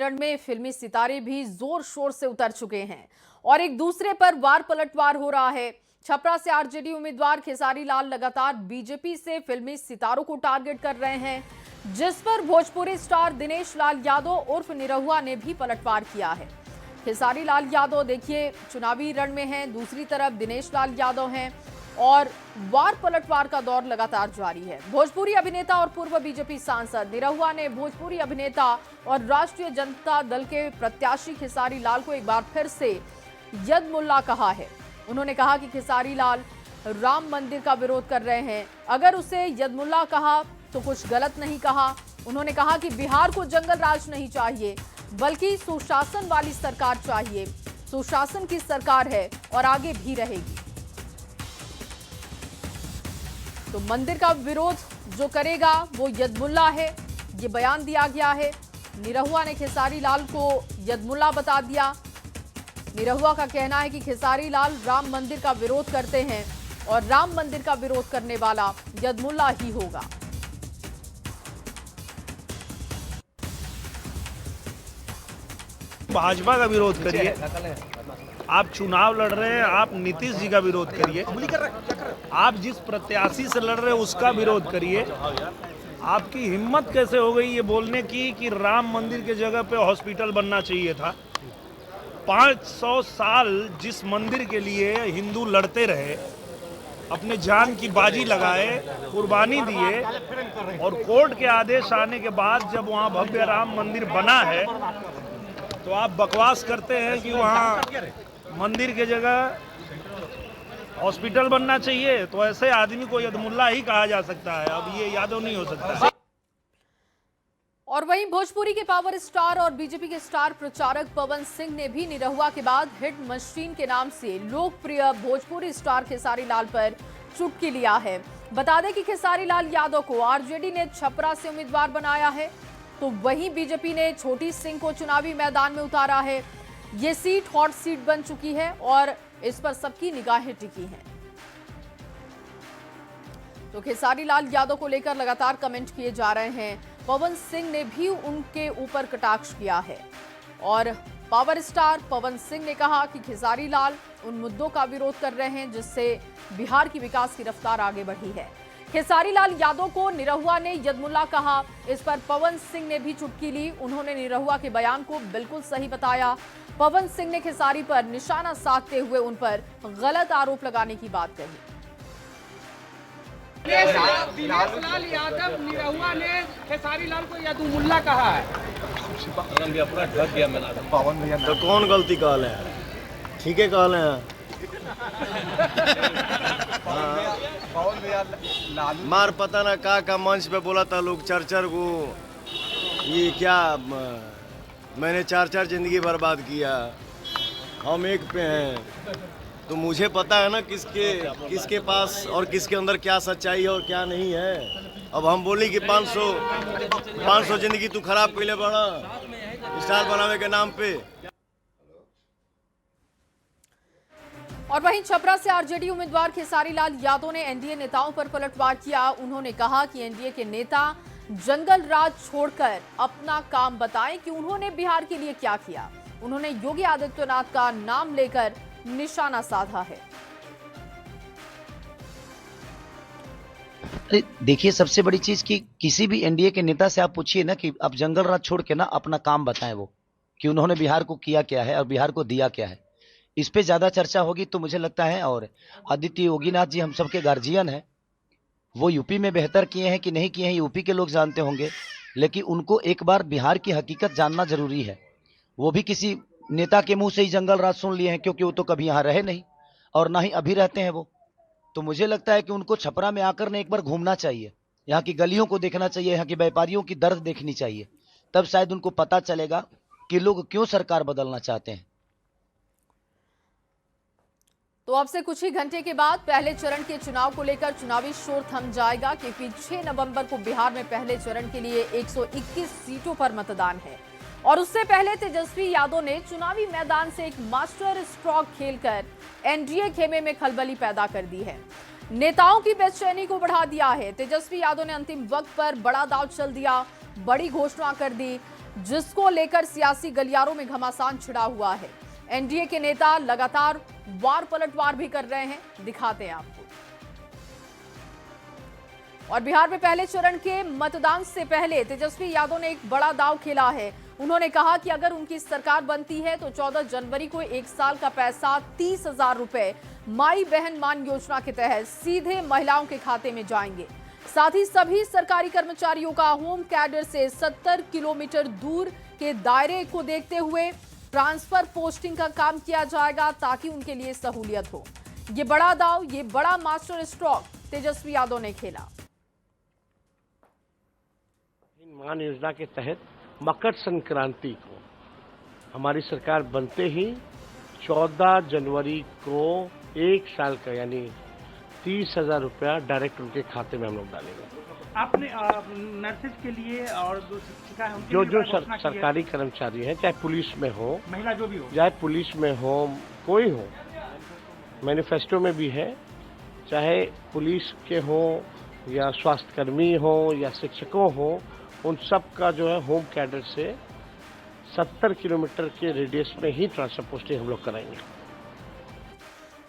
रण में फिल्मी सितारे भी जोर शोर से उतर चुके हैं और एक दूसरे पर वार पलटवार हो रहा है। छपरा से आरजेडी उम्मीदवार खेसारी लाल लगातार बीजेपी से फिल्मी सितारों को टारगेट कर रहे हैं, जिस पर भोजपुरी स्टार दिनेश लाल यादव उर्फ निरहुआ ने भी पलटवार किया है। खेसारी लाल यादव देखिए चुनावी रण में हैं, दूसरी तरफ दिनेश लाल यादव हैं और वार पलटवार का दौर लगातार जारी है। भोजपुरी अभिनेता और पूर्व बीजेपी सांसद निरहुआ ने भोजपुरी अभिनेता और राष्ट्रीय जनता दल के प्रत्याशी खेसारी लाल को एक बार फिर से यदमुल्ला कहा है। उन्होंने कहा कि खेसारी लाल राम मंदिर का विरोध कर रहे हैं, अगर उसे यदमुल्ला कहा तो कुछ गलत नहीं कहा। उन्होंने कहा कि बिहार को जंगल राज नहीं चाहिए बल्कि सुशासन वाली सरकार चाहिए। सुशासन की सरकार है और आगे भी रहेगी। तो मंदिर का विरोध जो करेगा वो यदमुल्ला है, ये बयान दिया गया है। निरहुआ ने खेसारी लाल को यदमुल्ला बता दिया। निरहुआ का कहना है कि खेसारी लाल राम मंदिर का विरोध करते हैं और राम मंदिर का विरोध करने वाला यदमुल्ला ही होगा। भाजपा का विरोध करिए, आप चुनाव लड़ रहे हैं, आप नीतीश जी का विरोध करिए, आप जिस प्रत्याशी से लड़ रहे हैं उसका विरोध करिए। आपकी हिम्मत कैसे हो गई ये बोलने की कि राम मंदिर के जगह पे हॉस्पिटल बनना चाहिए था। 500 साल जिस मंदिर के लिए हिंदू लड़ते रहे, अपने जान की बाजी लगाए, कुर्बानी दिए और कोर्ट के आदेश आने के बाद जब वहाँ भव्य राम मंदिर बना है तो आप बकवास करते हैं कि वहाँ मंदिर के जगह हॉस्पिटल बनना चाहिए। तो ऐसे आदमी को यदमुल्ला ही कहा जा सकता है, अब ये यादव नहीं हो सकता। और वहीं भोजपुरी के पावर स्टार और बीजेपी के स्टार प्रचारक पवन सिंह ने भी निरहुआ के बाद हिट मशीन के नाम से लोकप्रिय भोजपुरी स्टार खेसारी लाल पर चुटकी लिया है। बता दें कि खेसारी लाल यादव को आरजेडी ने छपरा से उम्मीदवार बनाया है, तो वहीं बीजेपी ने छोटी सिंह को चुनावी मैदान में उतारा है। ये सीट हॉट सीट बन चुकी है और इस पर सबकी निगाहें टिकी हैं। तो खेसारी लाल यादव को लेकर लगातार कमेंट किए जा रहे हैं। पवन सिंह ने भी उनके ऊपर कटाक्ष किया है और पावर स्टार पवन सिंह ने कहा कि खेसारी लाल उन मुद्दों का विरोध कर रहे हैं जिससे बिहार की विकास की रफ्तार आगे बढ़ी है। खेसारी लाल यादव को निरहुआ ने यदमुल्ला कहा, इस पर पवन सिंह ने भी चुटकी ली। उन्होंने निरहुआ के बयान को बिल्कुल सही बताया। पवन सिंह ने खेसारी पर निशाना साधते हुए उन पर गलत आरोप लगाने की बात कही। दिनेश लाल यादव निरहुआ ने खेसारी लाल को यदमुल्ला कहा है। तो कौन गलती कहले है? ठीक है कहले हैं। मार पता ना का मंच पे बोला था लोग चार को, ये क्या मैंने चार जिंदगी बर्बाद किया, हम एक पे हैं। तो मुझे पता है ना किसके पास और किसके अंदर क्या सच्चाई है और क्या नहीं है। अब हम बोली कि 500 जिंदगी तू खराब पहले बड़ा स्टार बनावे के नाम पे। और वहीं छपरा से आरजेडी उम्मीदवार खेसारी लाल यादव ने एनडीए नेताओं पर पलटवार किया। उन्होंने कहा कि एनडीए के नेता जंगल राज छोड़कर अपना काम बताएं कि उन्होंने बिहार के लिए क्या किया। उन्होंने योगी आदित्यनाथ का नाम लेकर निशाना साधा है। अरे देखिए, सबसे बड़ी चीज कि किसी भी एनडीए के नेता से आप पूछिए ना कि आप जंगल राज छोड़ के ना अपना काम बताएं, वो कि उन्होंने बिहार को किया क्या है और बिहार को दिया क्या है। इस पे ज्यादा चर्चा होगी तो मुझे लगता है, और आदित्य योगीनाथ जी हम सबके गार्जियन हैं, वो यूपी में बेहतर किए हैं कि नहीं किए हैं यूपी के लोग जानते होंगे, लेकिन उनको एक बार बिहार की हकीकत जानना जरूरी है। वो भी किसी नेता के मुंह से ही जंगल राज सुन लिए हैं, क्योंकि वो तो कभी यहाँ रहे नहीं और ना ही अभी रहते हैं वो। तो मुझे लगता है कि उनको छपरा में आकर ने एक बार घूमना चाहिए, यहाँ की गलियों को देखना चाहिए, यहाँ के व्यापारियों की दर्द देखनी चाहिए, तब शायद उनको पता चलेगा कि लोग क्यों सरकार बदलना चाहते हैं। तो अब से कुछ ही घंटे के बाद पहले चरण के चुनाव को लेकर चुनावी शोर थम जाएगा, क्योंकि 6 नवंबर को बिहार में पहले चरण के लिए 121 सीटों पर मतदान है और उससे पहले तेजस्वी यादव ने चुनावी मैदान से एक मास्टर स्ट्रोक खेलकर एनडीए खेमे में खलबली पैदा कर दी है। नेताओं की बेचैनी को बढ़ा दिया है। तेजस्वी यादव ने अंतिम वक्त पर बड़ा दांव चल दिया, बड़ी घोषणा कर दी। जिसको लेकर सियासी गलियारों में घमासान छिड़ा हुआ है। एनडीए के नेता लगातार वार पलटवार भी कर रहे हैं, दिखाते हैं आपको। और बिहार में पहले चरण के मतदान से पहले तेजस्वी यादव ने एक बड़ा दांव खेला है। उन्होंने कहा कि अगर उनकी सरकार बनती है तो 14 जनवरी को 1 साल का पैसा 30,000 रुपए माई बहन मान योजना के तहत सीधे महिलाओं के खाते में जाएंगे। साथ ही सभी सरकारी कर्मचारियों का होम कैडर से 70 किलोमीटर दूर के दायरे को देखते हुए ट्रांसफर पोस्टिंग का काम किया जाएगा ताकि उनके लिए सहूलियत हो। ये बड़ा दांव, ये बड़ा मास्टर स्ट्रोक तेजस्वी यादव ने खेला। मान योजना के तहत मकर संक्रांति को हमारी सरकार बनते ही 14 जनवरी को 1 साल का यानी 30,000 रुपया डायरेक्ट उनके खाते में हम लोग डालेंगे। आपने नर्सेज के लिए और जो शिक्षिका है उनके जो लिए जो घोषणा की है। सरकारी कर्मचारी हैं, चाहे पुलिस में हो, महिला जो भी हो, चाहे पुलिस में हो, कोई हो, मैनिफेस्टो में भी है, चाहे पुलिस के हो या स्वास्थ्यकर्मी हो या शिक्षकों हो, उन सब का जो है होम कैडर से 70 किलोमीटर के रेडियस में ही ट्रांसफर पोस्टिंग हम लोग कराएंगे।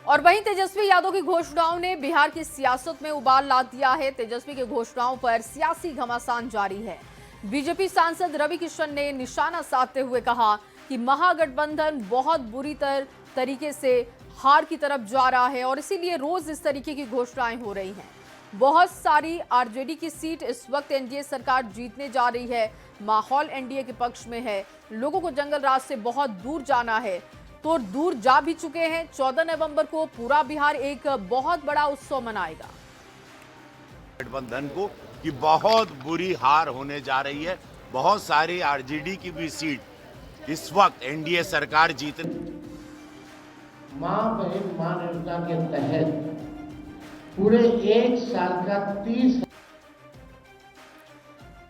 और वहीं तेजस्वी यादव की घोषणाओं ने बिहार की सियासत में उबाल ला दिया है। तेजस्वी की घोषणाओं पर सियासी घमासान जारी है। बीजेपी सांसद रवि किशन ने निशाना साधते हुए कहा कि महागठबंधन बहुत बुरी तरीके से हार की तरफ जा रहा है और इसीलिए रोज इस तरीके की घोषणाएं हो रही हैं। बहुत सारी आरजेडी की सीट इस वक्त एनडीए सरकार जीतने जा रही है। माहौल एनडीए के पक्ष में है। लोगों को जंगल राज से बहुत दूर जाना है तो दूर जा भी चुके हैं। 14 नवंबर को पूरा बिहार एक बहुत बड़ा उत्सव मनाएगा। गठबंधन को कि बहुत बुरी हार होने जा रही है। बहुत सारी आरजेडी की भी सीट इस वक्त एनडीए सरकार जीत। मां बहन मान योजना के तहत पूरे 1 साल का 30।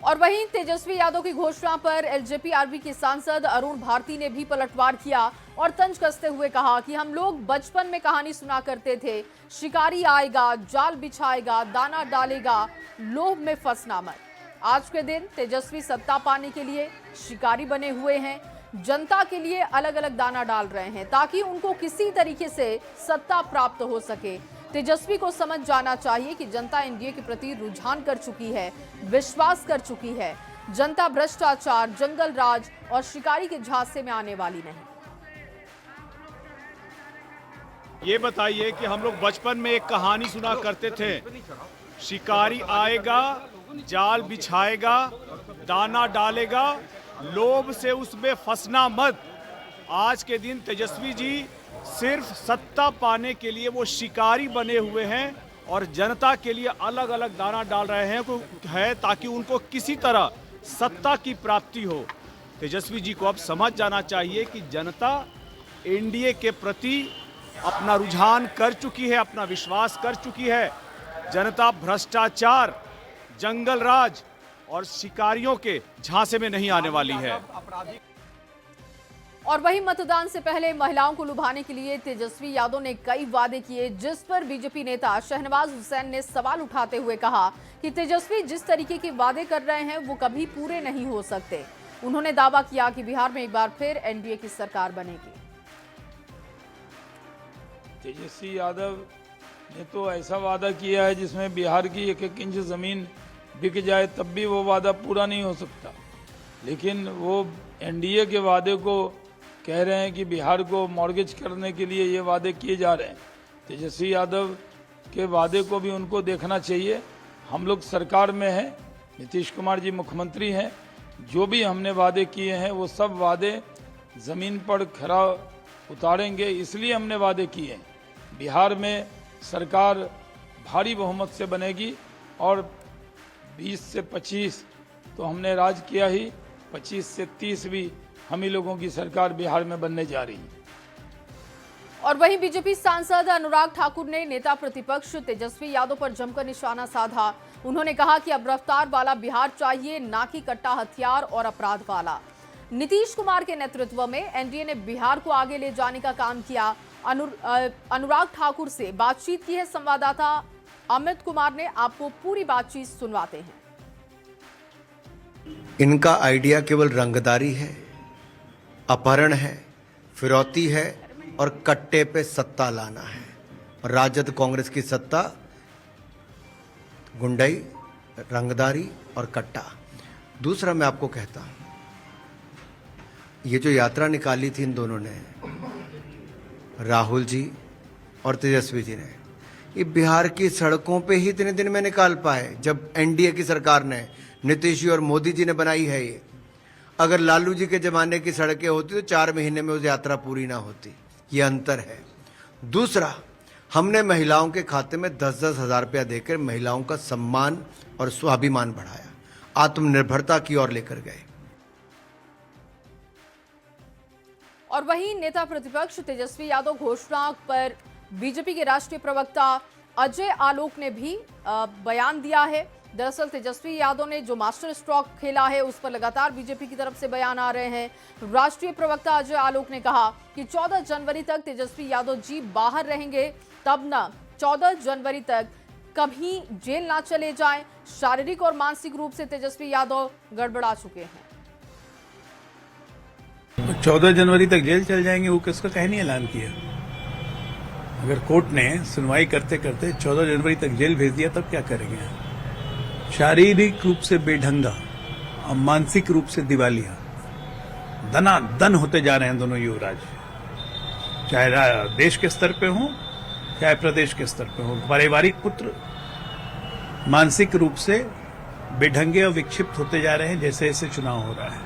और वहीं तेजस्वी यादव की घोषणा पर एलजेपी-आरबी के सांसद अरुण भारती ने भी पलटवार किया और तंज कसते हुए कहा कि हम लोग बचपन में कहानी सुना करते थे, शिकारी आएगा, जाल बिछाएगा, दाना डालेगा, लोभ में फंसना मत। आज के दिन तेजस्वी सत्ता पाने के लिए शिकारी बने हुए हैं, जनता के लिए अलग अलग दाना डाल रहे हैं ताकि उनको किसी तरीके से सत्ता प्राप्त हो सके। तेजस्वी को समझ जाना चाहिए कि जनता एनडीए के प्रति रुझान कर चुकी है, विश्वास कर चुकी है। जनता भ्रष्टाचार, जंगल राज और शिकारी के झांसे में आने वाली नहीं। ये बताइए कि हम लोग बचपन में एक कहानी सुना करते थे, शिकारी आएगा, जाल बिछाएगा, दाना डालेगा, लोभ से उसमें फंसना मत। आज के दिन तेजस्वी जी सिर्फ सत्ता पाने के लिए वो शिकारी बने हुए हैं और जनता के लिए अलग अलग दाना डाल रहे हैं ताकि उनको किसी तरह सत्ता की प्राप्ति हो। तेजस्वी जी को अब समझ जाना चाहिए कि जनता एनडीए के प्रति अपना रुझान कर चुकी है, अपना विश्वास कर चुकी है। जनता भ्रष्टाचार, जंगल राज और शिकारियों के झांसे में नहीं आने वाली है। और वहीं मतदान से पहले महिलाओं को लुभाने के लिए तेजस्वी यादव ने कई वादे किए, जिस पर बीजेपी नेता शहनवाज हुसैन ने सवाल उठाते हुए कहा कि तेजस्वी जिस तरीके के वादे कर रहे हैं वो कभी पूरे नहीं हो सकते। उन्होंने दावा किया कि बिहार में एक बार फिर एनडीए की सरकार बनेगी। तेजस्वी यादव ने तो ऐसा वादा किया है जिसमें बिहार की 1-1 इंच जमीन बिक जाए तब भी वो वादा पूरा नहीं हो सकता। लेकिन वो एनडीए के वादे को कह रहे हैं कि बिहार को मॉर्गेज करने के लिए ये वादे किए जा रहे हैं। तेजस्वी यादव के वादे को भी उनको देखना चाहिए। हम लोग सरकार में हैं, नीतीश कुमार जी मुख्यमंत्री हैं। जो भी हमने वादे किए हैं वो सब वादे ज़मीन पर खरा उतारेंगे, इसलिए हमने वादे किए हैं। बिहार में सरकार भारी बहुमत से बनेगी और 20 से 25 तो हमने राज किया ही, 25 से 30 भी हम ही लोगों की सरकार बिहार में बनने जा रही है। और वहीं बीजेपी सांसद अनुराग ठाकुर ने नेता प्रतिपक्ष तेजस्वी यादव पर जमकर निशाना साधा। उन्होंने कहा कि अब रफ्तार वाला बिहार चाहिए, ना कि कट्टा हथियार और अपराध वाला। नीतीश कुमार के नेतृत्व में एनडीए ने बिहार को आगे ले जाने का काम किया। अनुराग ठाकुर से बातचीत की है संवाददाता अमित कुमार ने। आपको पूरी बातचीत सुनवाते हैं। इनका आइडिया केवल रंगदारी है, अपहरण है, फिरौती है और कट्टे पे सत्ता लाना है। राजद कांग्रेस की सत्ता गुंडई, रंगदारी और कट्टा। दूसरा मैं आपको कहता हूं, ये जो यात्रा निकाली थी इन दोनों ने, राहुल जी और तेजस्वी जी ने, ये बिहार की सड़कों पे ही इतने दिन में निकाल पाए जब एनडीए की सरकार ने, नीतीश जी और मोदी जी ने बनाई है। ये अगर लालू जी के जमाने की सड़कें होती तो 4 महीने में उस यात्रा पूरी ना होती। ये अंतर है। दूसरा, हमने महिलाओं के खाते में 10-10 हज़ार रुपया देकर महिलाओं का सम्मान और स्वाभिमान बढ़ाया, आत्मनिर्भरता की ओर लेकर गए। और वहीं नेता प्रतिपक्ष तेजस्वी यादव घोषणा पर बीजेपी के राष्ट्रीय प्रवक्ता अजय आलोक ने भी बयान दिया है। दरअसल तेजस्वी यादव ने जो मास्टर स्ट्रोक खेला है उस पर लगातार बीजेपी की तरफ से बयान आ रहे हैं। राष्ट्रीय प्रवक्ता अजय आलोक ने कहा कि 14 जनवरी तक तेजस्वी यादव जी बाहर रहेंगे, तब न 14 जनवरी तक कभी जेल ना चले जाएं। शारीरिक और मानसिक रूप से तेजस्वी यादव गड़बड़ा चुके हैं। 14 जनवरी तक जेल चल जाएंगे, वो किसका कहनी ऐलान किया? अगर कोर्ट ने सुनवाई करते करते 14 जनवरी तक जेल भेज दिया तब क्या करेंगे? शारीरिक रूप से बेढंगा और मानसिक रूप से दिवालिया, दनादन होते जा रहे हैं दोनों युवराज, चाहे देश के स्तर पे हो चाहे प्रदेश के स्तर पे हो। पारिवारिक पुत्र मानसिक रूप से बेढंगे और विक्षिप्त होते जा रहे हैं जैसे जैसे चुनाव हो रहा है।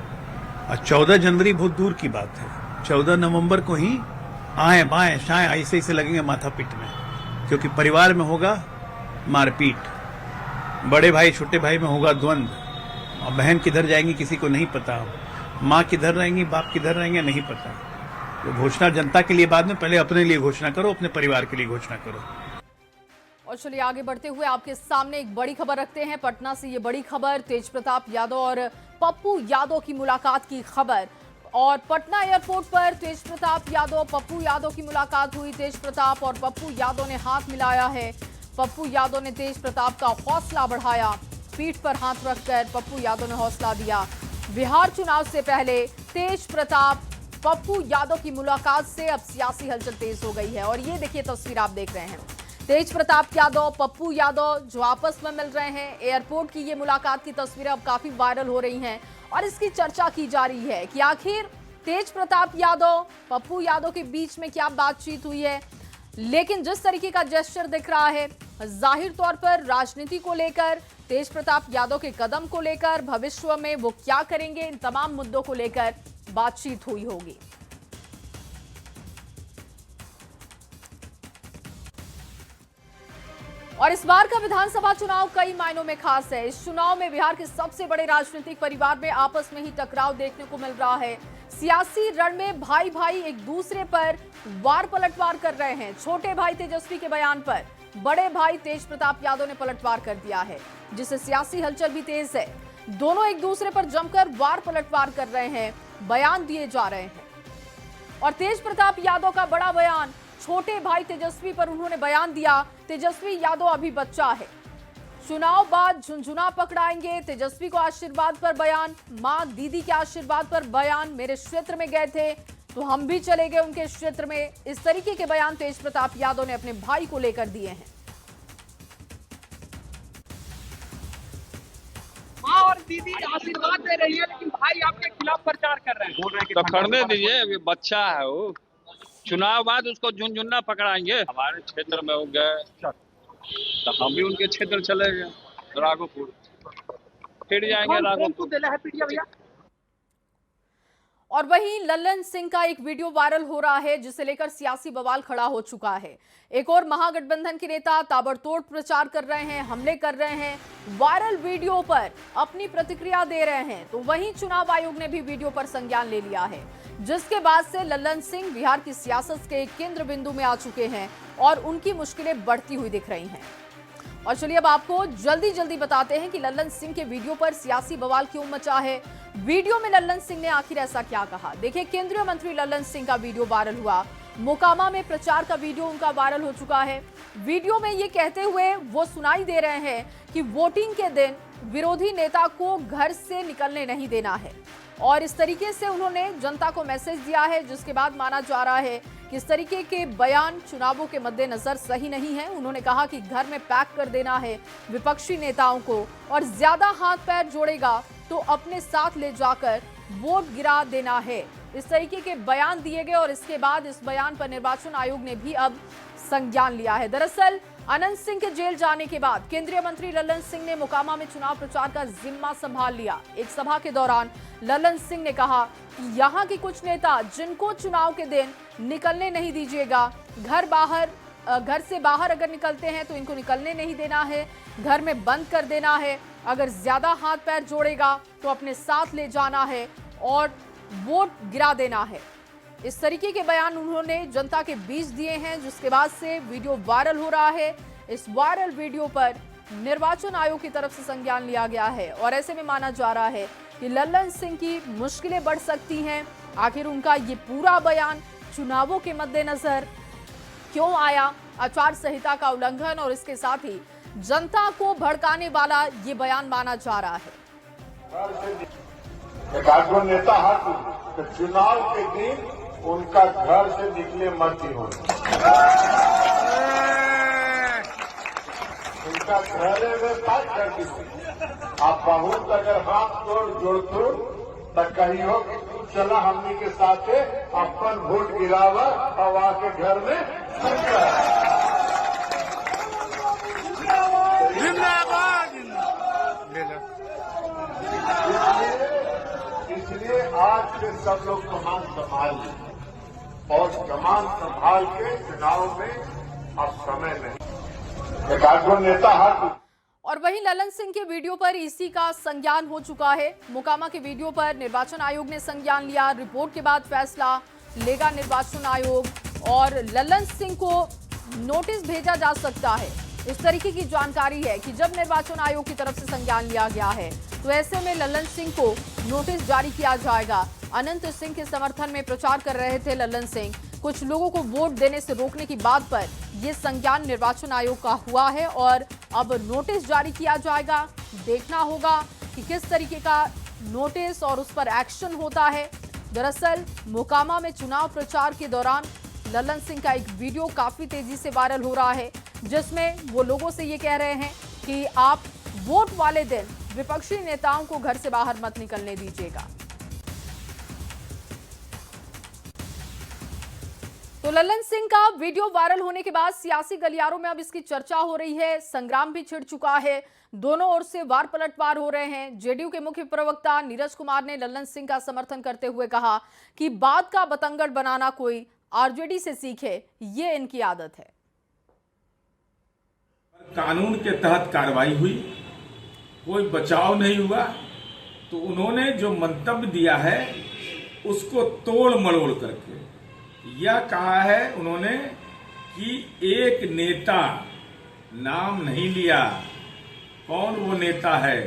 और 14 जनवरी बहुत दूर की बात है, 14 नवंबर को ही आए बाएं शाएं ऐसे ऐसे लगेंगे माथा पीटने, क्योंकि परिवार में होगा मारपीट, बड़े भाई छोटे भाई में होगा द्वंद्व, और बहन किधर जाएंगी किसी को नहीं पता, माँ किधर रहेंगी बाप किधर रहेंगे नहीं पता। तो घोषणा जनता के लिए बाद में, पहले अपने लिए घोषणा करो, अपने परिवार के लिए घोषणा करो। और चलिए आगे बढ़ते हुए आपके सामने एक बड़ी खबर रखते हैं। पटना से ये बड़ी खबर, तेज प्रताप यादव और पप्पू यादव की मुलाकात की खबर। और पटना एयरपोर्ट पर तेज प्रताप यादव पप्पू यादव की मुलाकात हुई। तेज प्रताप और पप्पू यादव ने हाथ मिलाया है। पप्पू यादव ने तेज प्रताप का हौसला बढ़ाया, पीठ पर हाथ रखकर पप्पू यादव ने हौसला दिया। बिहार चुनाव से पहले तेज प्रताप पप्पू यादव की मुलाकात से अब सियासी हलचल तेज हो गई है। और ये देखिए तस्वीर आप देख रहे हैं, तेज प्रताप यादव पप्पू यादव जो आपस में मिल रहे हैं। एयरपोर्ट की ये मुलाकात की तस्वीरें अब काफी वायरल हो रही हैं और इसकी चर्चा की जा रही है कि आखिर तेज प्रताप यादव पप्पू यादव के बीच में क्या बातचीत हुई है। लेकिन जिस तरीके का जेस्चर दिख रहा है, जाहिर तौर पर राजनीति को लेकर, तेज प्रताप यादव के कदम को लेकर, भविष्य में वो क्या करेंगे, इन तमाम मुद्दों को लेकर बातचीत हुई होगी। और इस बार का विधानसभा चुनाव कई मायनों में खास है। इस चुनाव में बिहार के सबसे बड़े राजनीतिक परिवार में आपस में ही टकराव देखने को मिल रहा है। सियासी रण में भाई भाई एक दूसरे पर वार पलटवार कर रहे हैं। छोटे भाई तेजस्वी के बयान पर बड़े भाई तेज प्रताप यादव ने पलटवार कर दिया है, जिससे सियासी हलचल भी तेज है। दोनों एक दूसरे पर जमकर वार पलटवार कर रहे हैं, बयान दिए जा रहे हैं। और तेज प्रताप यादव का बड़ा बयान, छोटे भाई तेजस्वी पर उन्होंने बयान दिया। तेजस्वी यादव अभी बच्चा है, चुनाव बाद झुंझुना पकड़ाएंगे। तेजस्वी को आशीर्वाद पर बयान, मां दीदी के आशीर्वाद पर बयान। मेरे क्षेत्र में गए थे तो हम भी चले गए उनके क्षेत्र में। इस तरीके के बयान तेज प्रताप यादव ने अपने भाई को लेकर दिए हैं। मां और दीदी आशीर्वाद दे रही है, लेकिन भाई आपके खिलाफ प्रचार कर रहे हैं। तो करने दीजिए, अभी बच्चा है वो, चुनाव बाद उसको झुनझुना पकड़ाएंगे। हमारे क्षेत्र में हो गए तो हम भी उनके क्षेत्र चले गए, राघोपुर फिर जाएंगे राघोपुर। और वहीं लल्लन सिंह का एक वीडियो वायरल हो रहा है, जिसे लेकर सियासी बवाल खड़ा हो चुका है। एक और महागठबंधन के नेता ताबड़तोड़ प्रचार कर रहे हैं, हमले कर रहे हैं, वायरल वीडियो पर अपनी प्रतिक्रिया दे रहे हैं। तो वहीं चुनाव आयोग ने भी वीडियो पर संज्ञान ले लिया है, जिसके बाद से लल्लन सिंह बिहार की सियासत के केंद्र बिंदु में आ चुके हैं और उनकी मुश्किलें बढ़ती हुई दिख रही हैं। और चलिए अब आपको जल्दी बताते हैं कि लल्लन सिंह के वीडियो पर सियासी बवाल क्यों मचा है। वीडियो में लल्लन सिंह ने आखिर ऐसा क्या कहा, देखिए। केंद्रीय मंत्री लल्लन सिंह का वीडियो वायरल हुआ। मोकामा में प्रचार का वीडियो उनका वायरल हो चुका है। वीडियो में ये कहते हुए वो सुनाई दे रहे हैं कि वोटिंग के दिन विरोधी नेता को घर से निकलने नहीं देना है। और इस तरीके से उन्होंने जनता को मैसेज दिया है, जिसके बाद माना जा रहा है कि इस तरीके के बयान चुनावों के मद्देनजर सही नहीं है। उन्होंने कहा कि घर में पैक कर देना है विपक्षी नेताओं को, और ज्यादा हाथ पैर जोड़ेगा तो अपने साथ ले जाकर वोट गिरा देना है। इस तरीके के बयान दिए गए और इसके बाद इस बयान पर निर्वाचन आयोग ने भी अब संज्ञान लिया है। दरअसल अनंत सिंह के जेल जाने के बाद केंद्रीय मंत्री लल्लन सिंह ने मोकामा में चुनाव प्रचार का जिम्मा संभाल लिया। एक सभा के दौरान लल्लन सिंह ने कहा कि यहां के कुछ नेता जिनको चुनाव के दिन निकलने नहीं दीजिएगा, घर से बाहर अगर निकलते हैं तो इनको निकलने नहीं देना है, घर में बंद कर देना है, अगर ज्यादा हाथ पैर जोड़ेगा तो अपने साथ ले जाना है और वोट गिरा देना है। इस तरीके के बयान उन्होंने जनता के बीच दिए हैं, जिसके बाद से वीडियो वायरल हो रहा है। इस वायरल वीडियो पर निर्वाचन आयोग की तरफ से संज्ञान लिया गया है और ऐसे में माना जा रहा है कि लल्लन सिंह की मुश्किलें बढ़ सकती हैं। आखिर उनका ये पूरा बयान चुनावों के मद्देनजर क्यों आया, आचार संहिता का उल्लंघन और इसके साथ ही जनता को भड़काने वाला ये बयान माना जा रहा है। नेता तो चुनाव के दिन उनका घर से निकले मत ही होना, उनका घर में बात करती हो। आप बहुत अगर हाथ जोड़ तो कही हो कि तू चला हमनी के साथ अपन वोट गिरावा और आके घर में इसलिए आज से सब लोग कमान संभाल लें और कमान संभाल के चुनाव में अब समय नहीं। एक आदमी नेता और वहीं लल्लन सिंह के वीडियो पर ईसी का संज्ञान हो चुका है। मोकामा के वीडियो पर निर्वाचन आयोग ने संज्ञान लिया। रिपोर्ट के बाद फैसला लेगा निर्वाचन आयोग और लल्लन सिंह को नोटिस भेजा जा सकता है। इस तरीके की जानकारी है कि जब निर्वाचन आयोग की तरफ से संज्ञान लिया गया है तो ऐसे में लल्लन सिंह को नोटिस जारी किया जाएगा। अनंत सिंह के समर्थन में प्रचार कर रहे थे लल्लन सिंह। कुछ लोगों को वोट देने से रोकने की बात पर यह संज्ञान निर्वाचन आयोग का हुआ है और अब नोटिस जारी किया जाएगा। देखना होगा कि किस तरीके का नोटिस और उस पर एक्शन होता है। दरअसल मोकामा में चुनाव प्रचार के दौरान लल्लन सिंह का एक वीडियो काफी तेजी से वायरल हो रहा है, जिसमें वो लोगों से ये कह रहे हैं कि आप वोट वाले दिन विपक्षी नेताओं को घर से बाहर मत निकलने दीजिएगा। तो लल्लन सिंह का वीडियो वायरल होने के बाद सियासी गलियारों में अब इसकी चर्चा हो रही है। संग्राम भी छिड़ चुका है, दोनों ओर से वार पलटवार हो रहे हैं। जेडीयू के मुख्य प्रवक्ता नीरज कुमार ने लल्लन सिंह का समर्थन करते हुए कहा कि बात का बतंगड़ बनाना कोई आरजेडी से सीखे, ये इनकी आदत है। कानून के तहत कार्रवाई हुई, कोई बचाव नहीं हुआ, तो उन्होंने जो मंतव्य दिया है उसको तोड़ मरोड़ करके यह कहा है उन्होंने कि एक नेता, नाम नहीं लिया कौन वो नेता है,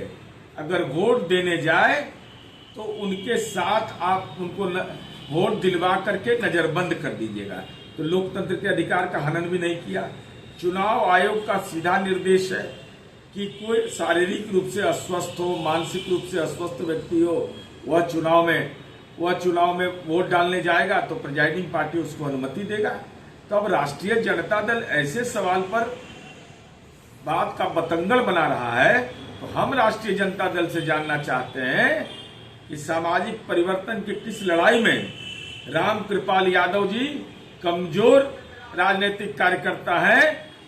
अगर वोट देने जाए तो उनके साथ आप उनको वोट दिलवा करके नजरबंद कर दीजिएगा। तो लोकतंत्र के अधिकार का हनन भी नहीं किया। चुनाव आयोग का सीधा निर्देश है कि कोई शारीरिक रूप से अस्वस्थ हो, मानसिक रूप से अस्वस्थ व्यक्ति हो, वह चुनाव में वोट डालने जाएगा तो प्रिजाइडिंग पार्टी उसको अनुमति देगा। तो अब राष्ट्रीय जनता दल ऐसे सवाल पर बात का बतंगड़ बना रहा है, तो हम राष्ट्रीय जनता दल से जानना चाहते हैं कि सामाजिक परिवर्तन की किस लड़ाई में राम कृपाल यादव जी कमजोर राजनीतिक कार्यकर्ता है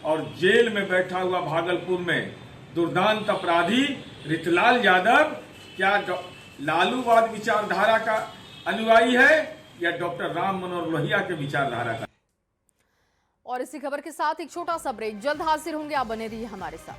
और जेल में बैठा हुआ भागलपुर में दुर्दांत अपराधी रितलाल यादव क्या लालूवाद विचारधारा का अनुयायी है या डॉक्टर राम मनोहर लोहिया के विचारधारा का। और इसी खबर के साथ एक छोटा सा ब्रेक, जल्द हाजिर होंगे, आप बने रहिए हमारे साथ।